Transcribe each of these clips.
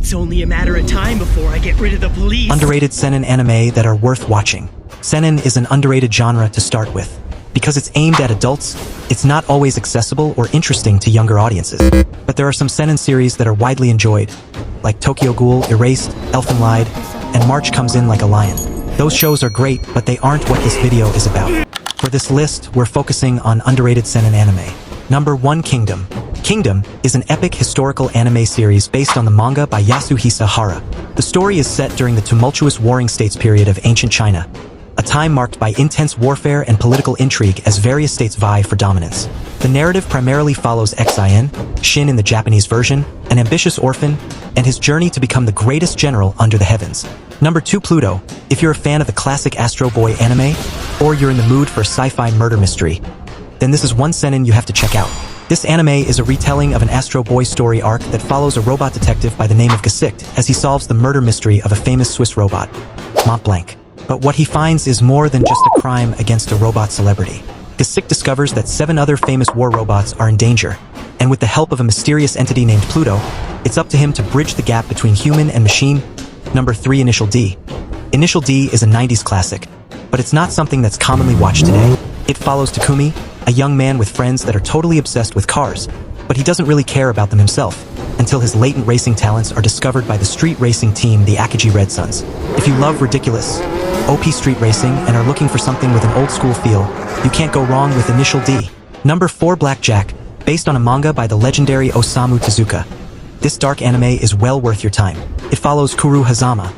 It's only a matter of time before I get rid of the police. Underrated seinen anime that are worth watching. Seinen is an underrated genre to start with. Because it's aimed at adults, it's not always accessible or interesting to younger audiences. But there are some seinen series that are widely enjoyed, like Tokyo Ghoul, Erased, Elfen Lied, and March Comes In Like a Lion. Those shows are great, but they aren't what this video is about. For this list, we're focusing on underrated seinen anime. Number 1, Kingdom. Kingdom is an epic historical anime series based on the manga by Yasuhisa Hara. The story is set during the tumultuous warring states period of ancient China, a time marked by intense warfare and political intrigue as various states vie for dominance. The narrative primarily follows Xin, Shin in the Japanese version, an ambitious orphan, and his journey to become the greatest general under the heavens. Number 2, Pluto. If you're a fan of the classic Astro Boy anime, or you're in the mood for a sci-fi murder mystery, then this is one seinen you have to check out. This anime is a retelling of an Astro Boy story arc that follows a robot detective by the name of Gesicht as he solves the murder mystery of a famous Swiss robot, Mont Blanc. But what he finds is more than just a crime against a robot celebrity. Gesicht discovers that 7 other famous war robots are in danger, and with the help of a mysterious entity named Pluto, it's up to him to bridge the gap between human and machine. Number 3, Initial D. Initial D is a 90s classic, but it's not something that's commonly watched today. It follows Takumi, a young man with friends that are totally obsessed with cars, but he doesn't really care about them himself, until his latent racing talents are discovered by the street racing team, the Akagi Red Suns. If you love ridiculous, OP street racing and are looking for something with an old-school feel, you can't go wrong with Initial D. Number 4, Blackjack, based on a manga by the legendary Osamu Tezuka. This dark anime is well worth your time. It follows Kuru Hazama,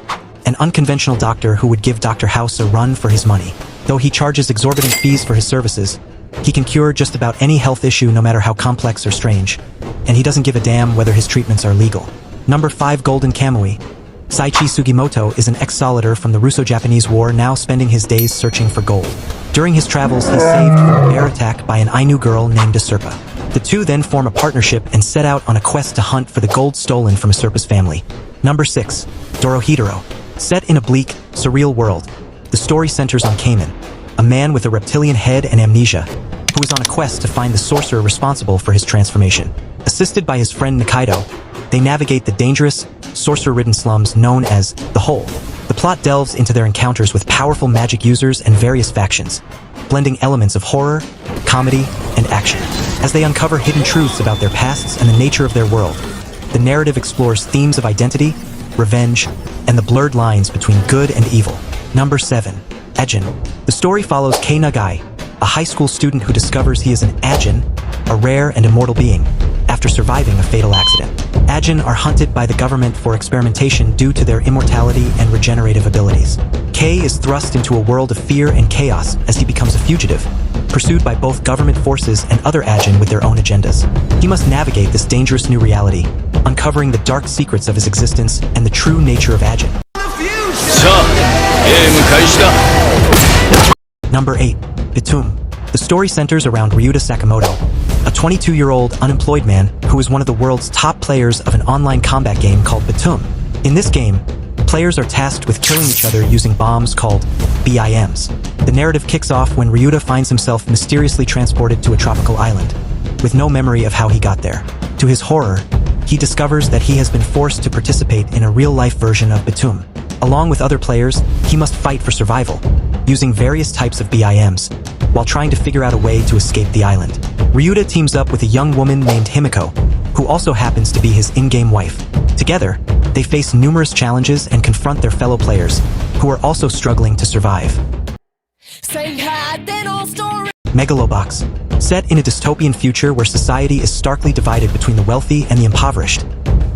an unconventional doctor who would give Dr. House a run for his money. Though he charges exorbitant fees for his services, he can cure just about any health issue no matter how complex or strange, and he doesn't give a damn whether his treatments are legal. Number 5, Golden Kamuy. Saichi Sugimoto is an ex-soldier from the Russo-Japanese War now spending his days searching for gold. During his travels, he's saved from a bear attack by an Ainu girl named Asurpa. The two then form a partnership and set out on a quest to hunt for the gold stolen from Asurpa's family. Number 6, Dorohedoro. Set in a bleak, surreal world, the story centers on Kamen, a man with a reptilian head and amnesia, who is on a quest to find the sorcerer responsible for his transformation. Assisted by his friend Nikaido, they navigate the dangerous, sorcerer-ridden slums known as the Hole. The plot delves into their encounters with powerful magic users and various factions, blending elements of horror, comedy, and action. As they uncover hidden truths about their pasts and the nature of their world, the narrative explores themes of identity, revenge, and the blurred lines between good and evil. Number 7, Ajin. The story follows Kei Nagai, a high school student who discovers he is an Ajin, a rare and immortal being, after surviving a fatal accident. Ajin are hunted by the government for experimentation due to their immortality and regenerative abilities. Kei is thrust into a world of fear and chaos as he becomes a fugitive, pursued by both government forces and other Ajin with their own agendas. He must navigate this dangerous new reality, uncovering the dark secrets of his existence and the true nature of Ajin. Number 8, Btoom. The story centers around Ryuta Sakamoto, a 22-year-old unemployed man who is one of the world's top players of an online combat game called Btoom. In this game, players are tasked with killing each other using bombs called BIMs. The narrative kicks off when Ryuta finds himself mysteriously transported to a tropical island, with no memory of how he got there. To his horror, he discovers that he has been forced to participate in a real-life version of Btoom. Along with other players, he must fight for survival, using various types of BIMs, while trying to figure out a way to escape the island. Ryuta teams up with a young woman named Himiko, who also happens to be his in-game wife. Together, they face numerous challenges and confront their fellow players, who are also struggling to survive. Megalobox. Set in a dystopian future where society is starkly divided between the wealthy and the impoverished,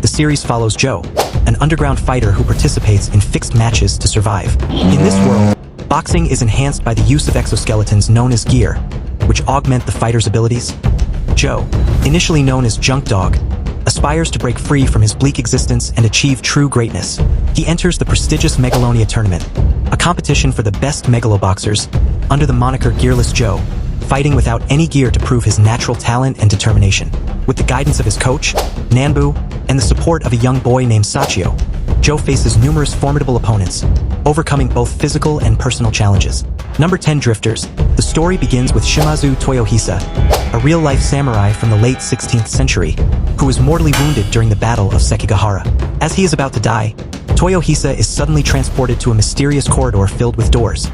the series follows Joe, an underground fighter who participates in fixed matches to survive. In this world, boxing is enhanced by the use of exoskeletons known as gear, which augment the fighter's abilities. Joe, initially known as Junk Dog, aspires to break free from his bleak existence and achieve true greatness. He enters the prestigious Megalonia tournament, a competition for the best Megaloboxers, under the moniker Gearless Joe, fighting without any gear to prove his natural talent and determination. With the guidance of his coach, Nanbu, and the support of a young boy named Sachio, Joe faces numerous formidable opponents, overcoming both physical and personal challenges. Number 10, Drifters. The story begins with Shimazu Toyohisa, a real-life samurai from the late 16th century, who was mortally wounded during the Battle of Sekigahara. As he is about to die, Toyohisa is suddenly transported to a mysterious corridor filled with doors,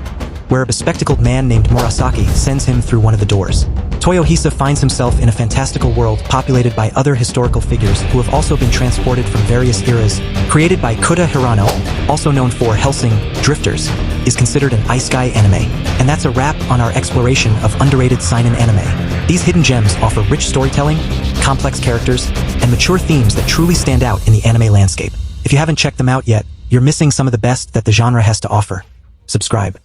where a bespectacled man named Murasaki sends him through one of the doors. Toyohisa finds himself in a fantastical world populated by other historical figures who have also been transported from various eras. Created by Kuta Hirano, also known for Hellsing, Drifters, is considered an isekai anime. And that's a wrap on our exploration of underrated seinen anime. These hidden gems offer rich storytelling, complex characters, and mature themes that truly stand out in the anime landscape. If you haven't checked them out yet, you're missing some of the best that the genre has to offer. Subscribe.